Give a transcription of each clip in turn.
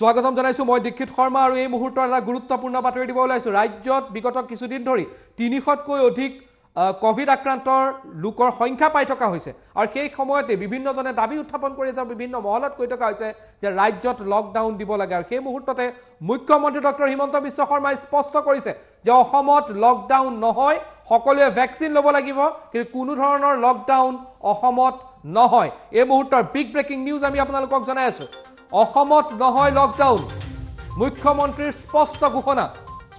স্বাগতম জানাইছো মই দীক্ষিত শৰ্মা আৰু এই মুহূৰ্তৰ এটা গুৰুত্বপূৰ্ণ বাতৰি দিব ওলাইছো। ৰাজ্যত বিগত কিছুদিন ধৰি ৩০০তকৈ অধিক কোভিড আক্ৰান্তৰ লোকৰ সংখ্যা পাই থকা হৈছে আৰু সেই সময়তে বিভিন্নজনে দাবী উত্থাপন কৰি আছে, বিভিন্ন মহলত কৈ থকা হৈছে যে ৰাজ্যত লকডাউন দিব লাগে। আৰু সেই মুহূৰ্ততে মুখ্যমন্ত্ৰী ডক্টৰ হিমন্ত বিশ্ব শৰ্মাই স্পষ্ট কৰিছে যে অসমত লকডাউন নহয়, সকলোৱে ভেকচিন ল'ব লাগিব, কিন্তু কোনো ধৰণৰ লকডাউন অসমত নহয়। এই মুহূৰ্তৰ বিগ ব্ৰেকিং নিউজ আমি আপোনালোকক জনাই আছো। অসমত নহয় লকডাউন, মুখ্যমন্ত্ৰীৰ স্পষ্ট ঘোষণা।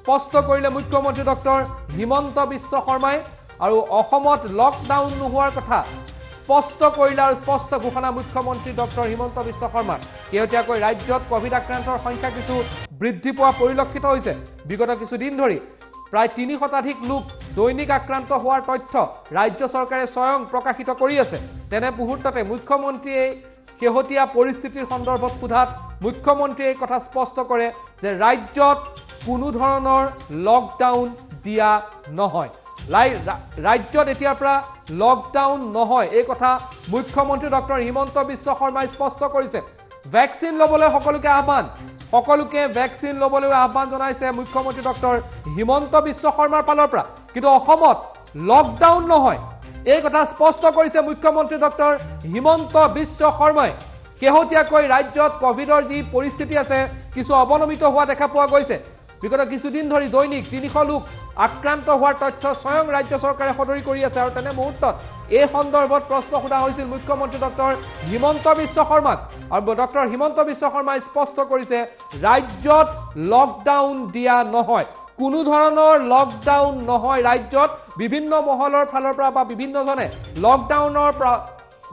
স্পষ্ট কৰিলে মুখ্যমন্ত্ৰী ডক্টৰ হিমন্ত বিশ্ব শৰ্মাই আৰু অসমত লকডাউন নোহোৱাৰ কথা স্পষ্ট কৰিলে আৰু স্পষ্ট ঘোষণা মুখ্যমন্ত্ৰী ডক্টৰ হিমন্ত বিশ্ব শৰ্মাৰ। শেহতীয়াকৈ ৰাজ্যত কোভিড আক্ৰান্তৰ সংখ্যা কিছু বৃদ্ধি পোৱা পৰিলক্ষিত হৈছে। বিগত কিছুদিন ধৰি প্ৰায় ৩০ শতাধিক লোক দৈনিক আক্ৰান্ত হোৱাৰ তথ্য ৰাজ্য চৰকাৰে স্বয়ং প্ৰকাশিত কৰি আছে। তেনে মুহূৰ্ততে মুখ্যমন্ত্ৰীয়ে শেহতীয়া পৰিস্থিতিৰ সন্দৰ্ভত সোধাত মুখ্যমন্ত্ৰীয়ে এই কথা স্পষ্ট কৰে যে ৰাজ্যত কোনো ধৰণৰ লকডাউন দিয়া নহয়। ৰাজ্যত এতিয়াৰ পৰা লকডাউন নহয়, এই কথা মুখ্যমন্ত্ৰী ডক্টৰ হিমন্ত বিশ্ব শৰ্মাই স্পষ্ট কৰিছে। ভেকচিন ল'বলৈ সকলোকে আহ্বান, সকলোকে ভেকচিন ল'বলৈ আহ্বান জনাইছে মুখ্যমন্ত্ৰী ডক্টৰ হিমন্ত বিশ্ব শৰ্মাৰ ফালৰ পৰা। কিন্তু অসমত লকডাউন নহয়, এই কথা স্পষ্ট কৰিছে মুখ্যমন্ত্ৰী ডক্টৰ হিমন্ত বিশ্ব শৰ্মাই। শেহতীয়াকৈ ৰাজ্যত কোভিডৰ যি পৰিস্থিতি আছে কিছু অৱনমিত হোৱা দেখা পোৱা গৈছে। বিগত কিছুদিন ধৰি দৈনিক ৩০০ লোক আক্ৰান্ত হোৱাৰ তথ্য স্বয়ং ৰাজ্য চৰকাৰে সদৰি কৰি আছে। আৰু তেনে মুহূৰ্তত এই সন্দৰ্ভত প্ৰশ্ন সোধা হৈছিল মুখ্যমন্ত্ৰী ডক্টৰ হিমন্ত বিশ্ব শৰ্মাক আৰু ডক্টৰ হিমন্ত বিশ্ব শৰ্মাই স্পষ্ট কৰিছে ৰাজ্যত লকডাউন দিয়া নহয়, কোনো ধৰণৰ লকডাউন নহয়। ৰাজ্যত বিভিন্ন মহলৰ ফালৰ পৰা বা বিভিন্নজনে লকডাউনৰ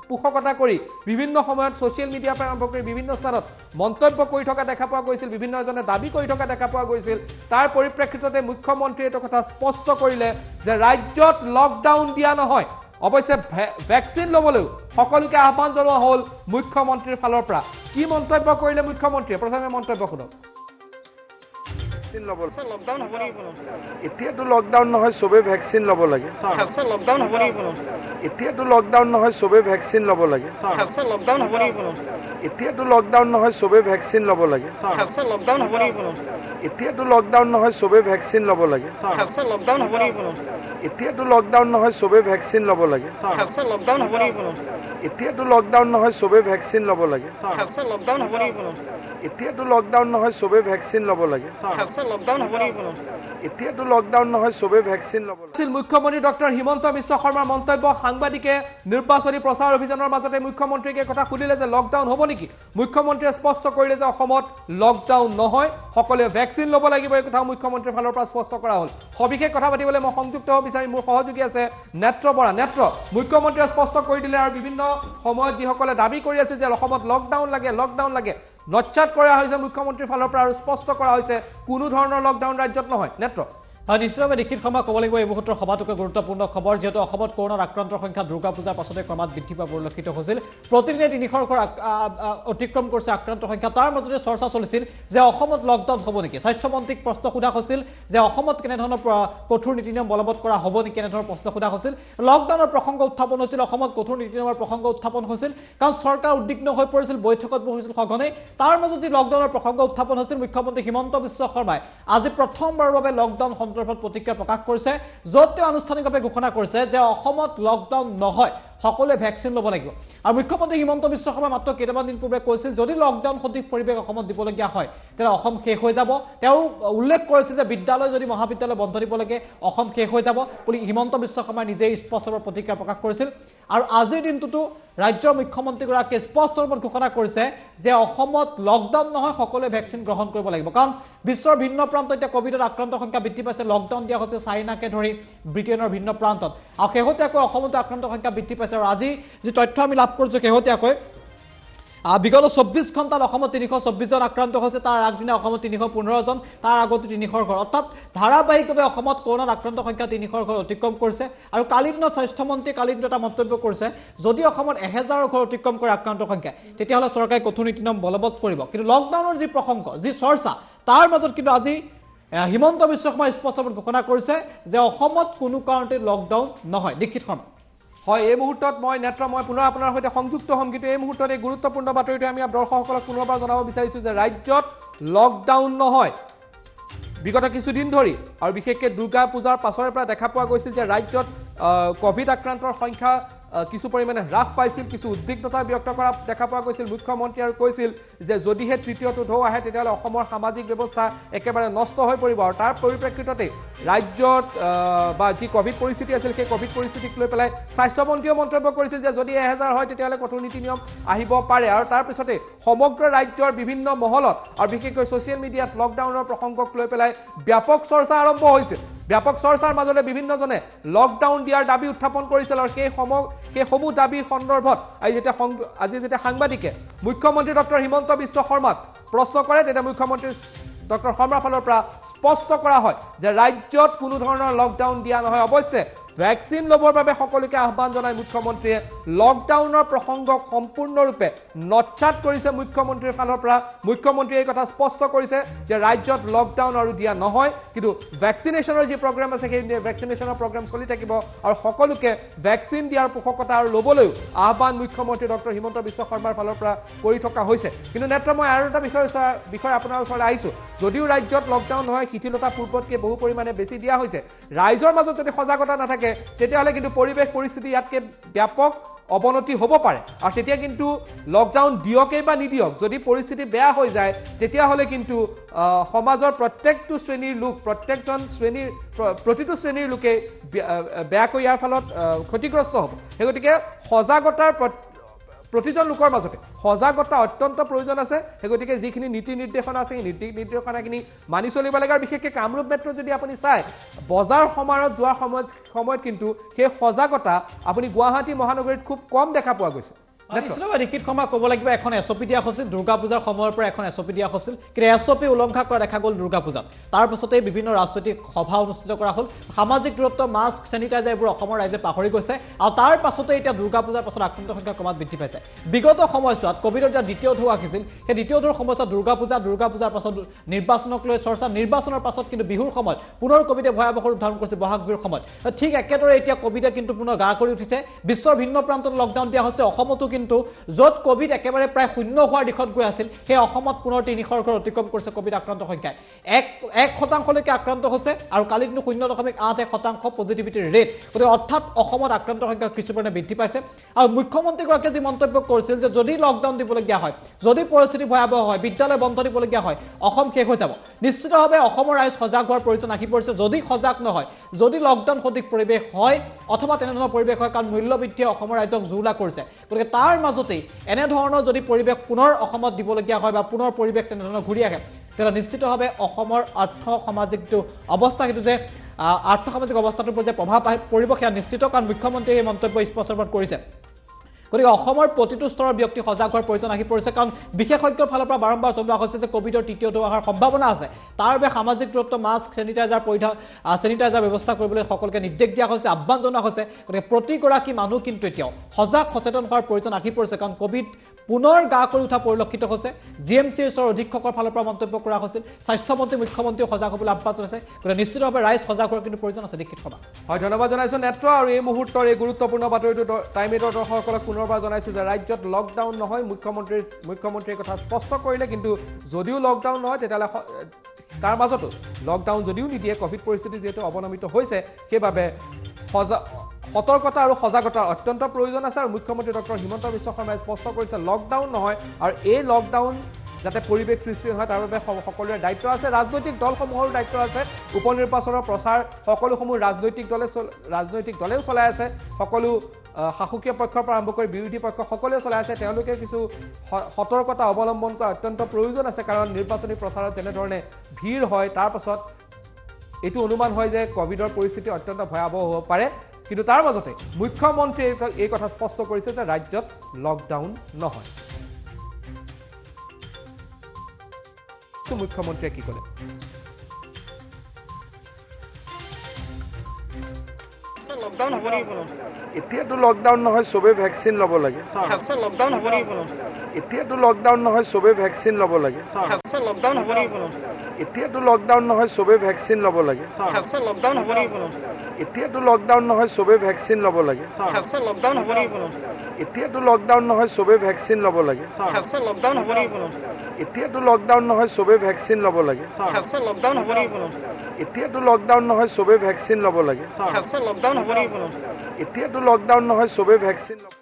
পোষকতা কৰি বিভিন্ন সময়ত ছ'চিয়েল মিডিয়াৰ পৰা আৰম্ভ কৰি বিভিন্ন স্থানত মন্তব্য কৰি থকা দেখা পোৱা গৈছিল, বিভিন্নজনে দাবী কৰি থকা দেখা পোৱা গৈছিল। তাৰ পৰিপ্ৰেক্ষিততে মুখ্যমন্ত্ৰীয়ে এইটো কথা স্পষ্ট কৰিলে যে ৰাজ্যত লকডাউন দিয়া নহয়। অৱশ্যে ভেকচিন ল'বলৈও সকলোকে আহ্বান জনোৱা হ'ল মুখ্যমন্ত্ৰীৰ ফালৰ পৰা। কি মন্তব্য কৰিলে মুখ্যমন্ত্ৰীয়ে, প্ৰথমে মন্তব্য শুনক। এতিয়াতো লকডাউন নহয়, চবেই ভেকচিন ল'ব লাগে। এতিয়াতো লকডাউন নহয়, চবেই ভেকচিন ল'ব লাগে। এতিয়াতো লকডাউন নহয়, চবেই ভেকচিন ল'ব লাগে। এতিয়াতো লকডাউন নহয়, চবেই ভেকচিন ল'ব লাগে। এতিয়াতো লকডাউন নহয়, চবেই ভেকচিন ল'ব লাগে। এতিয়াতো লকডাউন নহয়, চবেই ভেকচিন ল'ব লাগে। এতিয়াতো লকডাউন নহয়, চবেই ভেকচিন ল'ব লাগে। এতিয়াতো লকডাউন নহয়, চবেই ভেকচিন ল'ব লাগে। মুখ্যমন্ত্ৰী ডক্টৰ হিমন্ত বিশ্ব শৰ্মাৰ মন্তব্য। সাংবাদিকে নিৰ্বাচনী প্ৰচাৰ অভিযানৰ মাজতে মুখ্যমন্ত্ৰীক এই কথা সুধিলে যে লকডাউন হ'ব নেকি। মুখ্যমন্ত্ৰীয়ে স্পষ্ট কৰিলে যে অসমত লকডাউন নহয়, সকলোৱে ভেকচিন ল'ব লাগিব। এই কথা মুখ্যমন্ত্ৰীৰ ফালৰ পৰা স্পষ্ট কৰা হ'ল। সবিশেষ কথা পাতিবলৈ মই সংযুক্ত হ'ব বিচাৰিম, মোৰ সহযোগী আছে নেত্ৰ বৰা। নেত্ৰ, মুখ্যমন্ত্ৰীয়ে স্পষ্ট কৰি দিলে আৰু বিভিন্ন সময়ত যিসকলে দাবী কৰি আছে যে অসমত লকডাউন লাগে, লকডাউন লাগে, নচ্ছাত কৰা হৈছে মুখ্যমন্ত্ৰীৰ ফালৰ পৰা আৰু স্পষ্ট কৰা হৈছে কোনো ধৰণৰ লকডাউন ৰাজ্যত নহয়। নেত্ৰ নিশ্চিতভাৱে দীক্ষিত শৰ্মা ক'ব লাগিব এই মুহূৰ্তৰ সবাতোকৈ গুৰুত্বপূৰ্ণ খবৰ, যিহেতু অসমত কৰোণাৰ আক্ৰান্তৰ সংখ্যা দুৰ্গা পূজাৰ পাছতে ক্ৰমাৎ বৃদ্ধি পোৱা পৰিলক্ষিত হৈছিল। প্ৰতিদিনে ৩০০ৰ ঘৰ অতিক্ৰম কৰিছে আক্ৰান্তৰ সংখ্যা। তাৰ মাজতে চৰ্চা চলিছিল যে অসমত লকডাউন হ'ব নেকি। স্বাস্থ্যমন্ত্ৰীক প্ৰশ্ন সোধা হৈছিল যে অসমত কেনেধৰণৰ কঠোৰ নীতি নিয়ম বলবৎ কৰা হ'ব নেকি, কেনেধৰণৰ প্ৰশ্ন সোধা হৈছিল। লকডাউনৰ প্ৰসংগ উত্থাপন হৈছিল, অসমত কঠোৰ নীতি নিয়মৰ প্ৰসংগ উত্থাপন হৈছিল, কাৰণ চৰকাৰ উদ্বিগ্ন হৈ পৰিছিল, বৈঠকত বহিছিল সঘনে। তাৰ মাজত যি লকডাউনৰ প্ৰসংগ উত্থাপন হৈছিল, মুখ্যমন্ত্ৰী হিমন্ত বিশ্ব শৰ্মাই আজি প্ৰথমবাৰৰ বাবে লকডাউন সন্দৰ্ভত প্ৰতিক্ৰিয়া প্ৰকাশ কৰিছে, য'ত তেওঁ আনুষ্ঠানিকভাৱে ঘোষণা কৰিছে যে অসমত লকডাউন নহয়, সকলোৱে ভেকচিন ল'ব লাগিব। আৰু মুখ্যমন্ত্ৰী হিমন্ত বিশ্ব শৰ্মাই মাত্ৰ কেইটামান দিন পূৰ্বে কৈছিল যদি লকডাউন সদৃশ পৰিৱেশ অসমত দিবলগীয়া হয় তেতিয়াহ'লে অসম শেষ হৈ যাব। তেওঁ উল্লেখ কৰিছিল যে বিদ্যালয় যদি মহাবিদ্যালয় বন্ধ দিব লাগে অসম শেষ হৈ যাব বুলি হিমন্ত বিশ্ব শৰ্মাই নিজেই স্পষ্টভাৱে প্ৰতিক্ৰিয়া প্ৰকাশ কৰিছিল। আৰু আজিৰ দিনটোতো ৰাজ্যৰ মুখ্যমন্ত্ৰীগৰাকীয়ে স্পষ্ট ৰূপত ঘোষণা কৰিছে যে অসমত লকডাউন নহয়, সকলোৱে ভেকচিন গ্ৰহণ কৰিব লাগিব। কাৰণ বিশ্বৰ ভিন্ন প্ৰান্তত এতিয়া কোভিডৰ আক্ৰান্তৰ সংখ্যা বৃদ্ধি পাইছে। লকডাউন দিয়া হৈছে চাইনাকে ধৰি ব্ৰিটেইনৰ ভিন্ন প্ৰান্তত, আৰু শেহতীয়াকৈ অসমতো আক্ৰান্তৰ সংখ্যা বৃদ্ধি পাইছে। আৰু আজি যি তথ্য আমি লাভ কৰিছোঁ শেহতীয়াকৈ বিগত ২৪ ঘণ্টাত অসমত ৩২৪ জন আক্ৰান্ত হৈছে, তাৰ আগদিনা অসমত ৩১৫ জন, তাৰ আগতো ৩০০ৰ ঘৰ, অৰ্থাৎ ধাৰাবাহিকভাৱে অসমত কৰোণাত আক্ৰান্ত সংখ্যা ৩০০ৰ ঘৰ অতিক্ৰম কৰিছে। আৰু কালিৰ দিনত স্বাস্থ্যমন্ত্ৰীয়ে কালিৰ দিনত এটা মন্তব্য কৰিছে যদি অসমত ১০০০ৰ ঘৰ অতিক্ৰম কৰে আক্ৰান্তৰ সংখ্যা তেতিয়াহ'লে চৰকাৰে কঠোৰ নীতি নিয়ম বলবৎ কৰিব। কিন্তু লকডাউনৰ যি প্ৰসংগ, যি চৰ্চা, তাৰ মাজত কিন্তু আজি হিমন্ত বিশ্ব শৰ্মাই স্পষ্টভাৱে ঘোষণা কৰিছে যে অসমত কোনো কাৰণতে লকডাউন নহয়। দীক্ষিত শৰ্মা। হয় এই মুহূৰ্তত মই নেত্ৰ মই পুনৰ আপোনাৰ সৈতে সংযুক্ত হ'ম কিন্তু এই মুহূৰ্তত এই গুৰুত্বপূৰ্ণ বাতৰিটো আমি দৰ্শকসকলক পুনৰবাৰ জনাব বিচাৰিছোঁ যে ৰাজ্যত লকডাউন নহয় বিগত কিছুদিন ধৰি আৰু বিশেষকৈ দুৰ্গা পূজাৰ পাছৰে পৰা দেখা পোৱা গৈছিল যে ৰাজ্যত কোভিড আক্ৰান্তৰ সংখ্যা কিছু পৰিমাণে হ্ৰাস পাইছিল কিছু উদ্বিগ্নতা ব্যক্ত কৰা দেখা পোৱা গৈছিল মুখ্যমন্ত্ৰী আৰু কৈছিল যে যদিহে তৃতীয়টো ঢৌ আহে তেতিয়াহ'লে অসমৰ সামাজিক ব্যৱস্থা একেবাৰে নষ্ট হৈ পৰিব আৰু তাৰ পৰিপ্ৰেক্ষিততে ৰাজ্যত বা যি কোভিড পৰিস্থিতি আছিল সেই কোভিড পৰিস্থিতিক লৈ পেলাই স্বাস্থ্যমন্ত্ৰীয়ে মন্তব্য কৰিছিল যে যদি 1000 হয় তেতিয়াহ'লে কঠোৰ নীতি নিয়ম আহিব পাৰে আৰু তাৰ পিছতে সমগ্ৰ ৰাজ্যৰ বিভিন্ন মহলত আৰু বিশেষকৈ ছ'চিয়েল মিডিয়াত লকডাউনৰ প্ৰসংগক লৈ পেলাই ব্যাপক চৰ্চা আৰম্ভ হৈছিল ব্যাপক চৰ্চাৰ মাজতে বিভিন্নজনে লকডাউন দিয়াৰ দাবী উত্থাপন কৰিছিল আৰু সেইসমূহ দাবীৰ সন্দৰ্ভত আজি যেতিয়া সাংবাদিকে মুখ্যমন্ত্ৰী ডক্টৰ হিমন্ত বিশ্ব শৰ্মাক প্ৰশ্ন কৰে তেতিয়া মুখ্যমন্ত্ৰী ডক্টৰ শৰ্মাৰ ফালৰ পৰা স্পষ্ট কৰা হয় যে ৰাজ্যত কোনো ধৰণৰ লকডাউন দিয়া নহয় অৱশ্যে ভ্যাকচিন ল'বৰ বাবে সকলোকে আহ্বান জনাই মুখ্যমন্ত্ৰীয়ে লকডাউনৰ প্ৰসংগক সম্পূৰ্ণৰূপে নচ্ছাত কৰিছে মুখ্যমন্ত্ৰীৰ ফালৰ পৰা মুখ্যমন্ত্ৰীয়ে এই কথা স্পষ্ট কৰিছে যে ৰাজ্যত লকডাউন আৰু দিয়া নহয় কিন্তু ভ্যাকচিনেশ্যনৰ যি প্ৰগ্ৰাম আছে সেই ভ্যাকচিনেশ্যনৰ প্ৰগ্ৰাম চলি থাকিব আৰু সকলোকে ভ্যাকচিন দিয়াৰ পোষকতা আৰু ল'বলৈও আহ্বান মুখ্যমন্ত্ৰী ডক্টৰ হিমন্ত বিশ্ব শৰ্মাৰ ফালৰ পৰা কৰি থকা হৈছে কিন্তু নেত্ৰ মই আৰু এটা বিষয় আপোনাৰ ওচৰলৈ আহিছোঁ যদিও ৰাজ্যত লকডাউন নহয় শিথিলতা পূৰ্বতকৈ বহু পৰিমাণে বেছি দিয়া হৈছে ৰাইজৰ মাজত যদি সজাগতা নাথাকে তেতিয়াহ'লে কিন্তু পৰিৱেশ পৰিস্থিতি ইয়াতকৈ ব্যাপক অৱনতি হ'ব পাৰে আৰু তেতিয়া কিন্তু লকডাউন দিয়কেই বা নিদিয়ক যদি পৰিস্থিতি বেয়া হৈ যায় তেতিয়াহ'লে কিন্তু সমাজৰ প্ৰত্যেকটো শ্ৰেণীৰ লোক প্ৰতিটো শ্ৰেণীৰ লোকে বেয়াকৈ ইয়াৰ ফলত ক্ষতিগ্ৰস্ত হ'ব সেই গতিকে সজাগতাৰ প্ৰতিজন লোকৰ মাজতে সজাগতা অত্যন্ত প্ৰয়োজন আছে সেই গতিকে যিখিনি নীতি নিৰ্দেশনা আছে সেই নীতি নিৰ্দেশনাখিনি মানি চলিব লাগে আৰু বিশেষকৈ কামৰূপ মেট্ৰ' যদি আপুনি চায় বজাৰ সমাৰত যোৱাৰ সময়ত কিন্তু সেই সজাগতা আপুনি গুৱাহাটী মহানগৰীত খুব কম দেখা পোৱা গৈছে লিখিত সময় ক'ব লাগিব এখন এছঅ'পি দিয়া হৈছিল দুৰ্গা পূজাৰ সময়ৰ পৰা এখন এছঅ'পি দিয়া হৈছিল কিন্তু এছঅ'পি উলংঘা কৰা দেখা গ'ল দুৰ্গা পূজাত তাৰ পাছতে বিভিন্ন ৰাজনৈতিক সভা অনুষ্ঠিত কৰা হ'ল সামাজিক দূৰত্ব মাস্ক চেনিটাইজাৰ এইবোৰ অসমৰ ৰাইজে পাহৰি গৈছে আৰু তাৰ পাছতে এতিয়া দুৰ্গা পূজাৰ পাছত আক্ৰান্তৰ সংখ্যা ক্ৰমাৎ বৃদ্ধি পাইছে বিগত সময়ছোৱাত কোভিডৰ যে দ্বিতীয় ঢৌ আহিছিল সেই দ্বিতীয় ঢৌৰ সময়ছোৱাত দুৰ্গা পূজাৰ পাছত নিৰ্বাচনক লৈ চৰ্চা নিৰ্বাচনৰ পাছত কিন্তু বিহুৰ সময়ত পুনৰ কোভিডে ভয়াৱহ ৰূপ ধাৰণ কৰিছে বহাগ বিহুৰ সময়ত ঠিক একেদৰে এতিয়া কোভিডে কিন্তু পুনৰ গা কৰি উঠিছে বিশ্বৰ ভিন্ন প্ৰান্তত লকডাউন দিয়া হৈছে অসমতো কিন্তু য'ত কোভিড একেবাৰে প্ৰায় শূন্য হোৱাৰ দিশত গৈ আছিল সেই অসমত পুনৰ 300 ঘৰ অতিক্ৰম কৰিছে কোভিড আক্ৰান্ত সংখ্যাই 1% আক্ৰান্ত হৈছে আৰু কালি কিন্তু 0.81% পজিটিভিটিৰ ৰেট গতিকে অৰ্থাৎ অসমত আক্ৰান্তৰ সংখ্যা কিছু পৰিমাণে বৃদ্ধি পাইছে আৰু মুখ্যমন্ত্ৰীগৰাকীয়ে যি মন্তব্য কৰিছিল যে যদি লকডাউন দিবলগীয়া হয় যদি পৰিস্থিতি ভয়াৱহ হয় বিদ্যালয় বন্ধ দিবলগীয়া হয় অসম শেষ হৈ যাব নিশ্চিতভাৱে অসমৰ ৰাইজ সজাগ হোৱাৰ প্ৰয়োজন আহি পৰিছে যদি সজাগ নহয় যদি লকডাউন সদৃশ পৰিৱেশ হয় অথবা তেনেধৰণৰ পৰিৱেশ হয় কাৰণ মূল্যবৃদ্ধিয়ে অসমৰ ৰাইজক জুৰুলা কৰিছে গতিকে তাৰ মাজতেই এনেধৰণৰ যদি পৰিৱেশ পুনৰ অসমত দিবলগীয়া হয় বা পুনৰ পৰিৱেশ তেনেধৰণৰ ঘূৰি আহে তেতিয়া নিশ্চিতভাৱে অসমৰ আৰ্থ সামাজিক অৱস্থা সেইটো যে আৰ্থ সামাজিক অৱস্থাটোৰ ওপৰত যে প্ৰভাৱ পৰিব সেয়া নিশ্চিত কাৰণ মুখ্যমন্ত্ৰীয়ে এই মন্তব্য স্পষ্ট ৰূপত কৰিছে গতিকে অসমৰ প্ৰতিটো স্তৰৰ ব্যক্তি সজাগ হোৱাৰ প্ৰয়োজন আহি পৰিছে কাৰণ বিশেষজ্ঞৰ ফালৰ পৰা বাৰম্বাৰ জনোৱা হৈছে যে কোভিডৰ তৃতীয় ঢৌ অহাৰ সম্ভাৱনা আছে তাৰ বাবে সামাজিক দূৰত্ব মাস্ক চেনিটাইজাৰ ব্যৱস্থা কৰিবলৈ সকলোকে নিৰ্দেশ দিয়া হৈছে আহ্বান জনোৱা হৈছে গতিকে প্ৰতিগৰাকী মানুহ কিন্তু এতিয়াও সজাগ সচেতন হোৱাৰ প্ৰয়োজন আহি পৰিছে কাৰণ কোভিড পুনৰ গা কৰি উঠা পৰিলক্ষিত হৈছে GMCHৰ অধীক্ষকৰ ফালৰ পৰা মন্তব্য কৰা হৈছিল স্বাস্থ্যমন্ত্ৰী মুখ্যমন্ত্ৰীও সজাগ হ'বলৈ আহ্বান জনাইছে গতিকে নিশ্চিতভাৱে ৰাইজ সজাগ হোৱাৰ কিন্তু প্ৰয়োজন আছে লিখিত সভা হয় ধন্যবাদ জনাইছোঁ নেত্ৰ আৰু এই মুহূৰ্তৰ এই গুৰুত্বপূৰ্ণ বাতৰিটো টাইম এইটৰ দৰ্শকসকলক পুনৰবাৰ জনাইছোঁ যে ৰাজ্যত লকডাউন নহয় মুখ্যমন্ত্ৰীয়ে কথা স্পষ্ট কৰিলে কিন্তু যদিও লকডাউন নহয় তেতিয়াহ'লে তাৰ মাজতো লকডাউন যদিও নিদিয়ে কোভিড পৰিস্থিতি যিহেতু অৱনমিত হৈছে সেইবাবে সতৰ্কতা আৰু সজাগতাৰ অত্যন্ত প্ৰয়োজন আছে আৰু মুখ্যমন্ত্ৰী ডক্টৰ হিমন্ত বিশ্ব শৰ্মাই স্পষ্ট কৰিছে লকডাউন নহয় আৰু এই লকডাউন যাতে পৰিৱেশ সৃষ্টি নহয় তাৰ বাবে সকলোৰে দায়িত্ব আছে ৰাজনৈতিক দলসমূহৰো দায়িত্ব আছে উপনিৰ্বাচনৰ প্ৰচাৰ সকলোসমূহ ৰাজনৈতিক দলেও চলাই আছে সকলো শাসকীয় পক্ষৰ পৰা আৰম্ভ কৰি বিৰোধী পক্ষ সকলোৱে চলাই আছে তেওঁলোকে কিছু সতৰ্কতা অৱলম্বন কৰা অত্যন্ত প্ৰয়োজন আছে কাৰণ নিৰ্বাচনী প্ৰচাৰত যেনেধৰণে ভিৰ হয় তাৰ পাছত এইটো অনুমান হয় যে কোভিডৰ পৰিস্থিতি অত্যন্ত ভয়াৱহ হ'ব পাৰে কিন্তু তাৰ মাজতে মুখ্যমন্ত্ৰীয়ে এই কথা স্পষ্ট কৰিছে যে ৰাজ্যত লকডাউন নহয় মুখ্যমন্ত্ৰীয়ে কি ক'লে লকডাউন হ'ব নেকি এতিয়াতো লকডাউন নহয় চবে ভেকচিন ল'ব লাগে লকডাউন হ'ব নেকি কোনো এতিয়াতো লকডাউন নহয় চবে ভেকচিন ল'ব লাগে লকডাউন হ'ব নেকি কোনো এতিয়াতো লকডাউন নহয় চবে ভেকচিন ল'ব লাগে লকডাউন হ'ব নেকি কোনো এতিয়াতো লকডাউন নহয় চবে ভেকচিন ল'ব লাগে লকডাউন হ'ব নেকি কোনো এতিয়াতো লকডাউন নহয় চবে ভেকচিন ল'ব লাগে লকডাউন হ'ব নেকি কোনো এতিয়াতো লকডাউন নহয় চবে ভেকচিন ল'ব লাগে লকডাউন হ'ব নেকি কোনো এতিয়াতো লকডাউন নহয় চবে ভেকচিন ল'ব লাগে লকডাউন হ'ব নেকি কোনো এতিয়াতো লকডাউন নহয় চবে ভেকচিন ল'ব